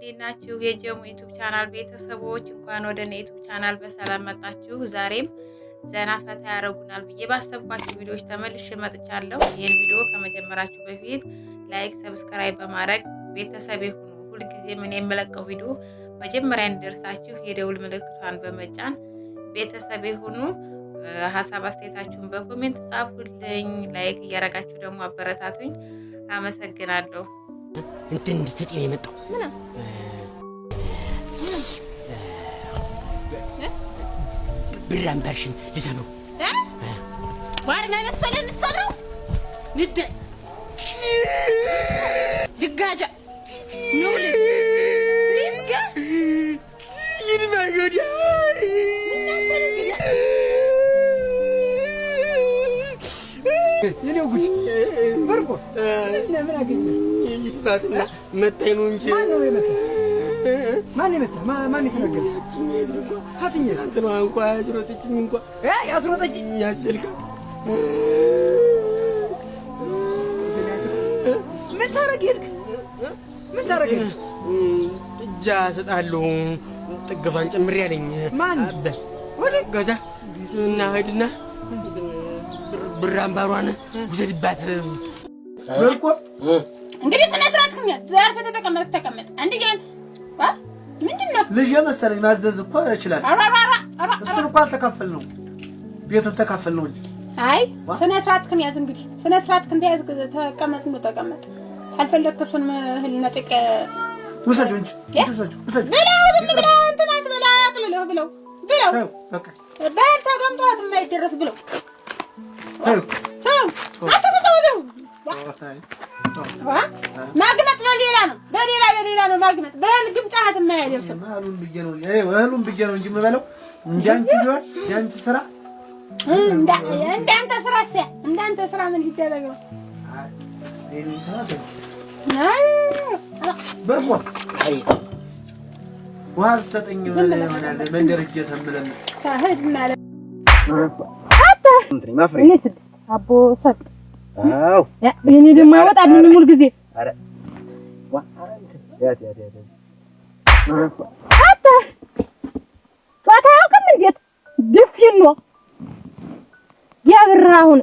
እንዴት ናችሁ? የጀሙ ዩቲዩብ ቻናል ቤተሰቦች እንኳን ወደ እኔ ዩቲዩብ ቻናል በሰላም መጣችሁ። ዛሬም ዘና ፈታ ያደርጉናል ብዬ ባሰብኳችሁ ቪዲዮዎች ተመልሼ መጥቻለሁ። ይህን ቪዲዮ ከመጀመራችሁ በፊት ላይክ፣ ሰብስክራይብ በማድረግ ቤተሰብ ሁኑ። ሁልጊዜ ምን የምለቀው ቪዲዮ መጀመሪያ እንዲደርሳችሁ የደውል ምልክቷን በመጫን ቤተሰብ ሁኑ። ሀሳብ አስተያየታችሁን በኮሜንት ጻፉልኝ። ላይክ እያረጋችሁ ደግሞ አበረታቱኝ። አመሰግናለሁ። እንትን እንድትሰጪ ነው የመጣው። ብር አምባሽን ልሰብረው ዋርና መሰለን ልሰብረው ንደ ድጋጃ ነው ሊስጋ ይድማጆዲ የኔው ጉድ በርቆ ምን አገኘ? ይፋትና መታኝ ነው እንጂ ማን ይመታ? ማን ይተናገር? አትኛ እንትን እንኳን ያስሮጠችኝ እንኳን ያስሮጠችኝ ያስልካ ምን ታረግ ሄድክ? ምን ታረግ ሄድክ? እጃ ሰጣለሁ ጥግፋን ጨምሬ ያለኝ ማን አበ ወደ ገዛ እና ሄድና ብር አምባሯን ውሰድባት። በርቆ እንግዲህ ስነስርዓት ከኛ ዛሬ ተቀመጥ አንደኛን ምንድነው ልጅ መሰለኝ ማዘዝ እኮ ይችላል። እሱን እኮ አልተካፈል ነው ቤቱን ተካፈል ነው እንጂ። አይ ስነስርዓት ከኛ ያዝ እንግዲህ ስነስርዓት ከኛ ያዝ ተቀመጥ ነው ተቀመጥ ካልፈለክ እሱን ህልና ጠቀ ውሰጂው እንጂ ውሰጂው ብለው እንትና ብለው በቃ በል ተቀምጧት የማይደረስ ብለው ማግመጥ በሌላ ነው ማግመጥ በልግም ጫት የማያደርስም። ማሉን ብዬ ነው እንጂ የምበለው እንዳንቺ ቢሆን እንዳንቺ ስራ እንዳንተ ስራ ምን ይደረግ ነው? በርቆ ውሃ ሰጠኝ ይሆናል መንገድ እጄ ተምለን ታህድ ማለት እንትን ማፍሬ አቦ ሰጥ አው የኔ ደግሞ ያወጣልኝ ሙሉ ጊዜ አረ ዋ ያት አታ ፋታው ከምን እንዴት ድፍኝ ነው ያብራውን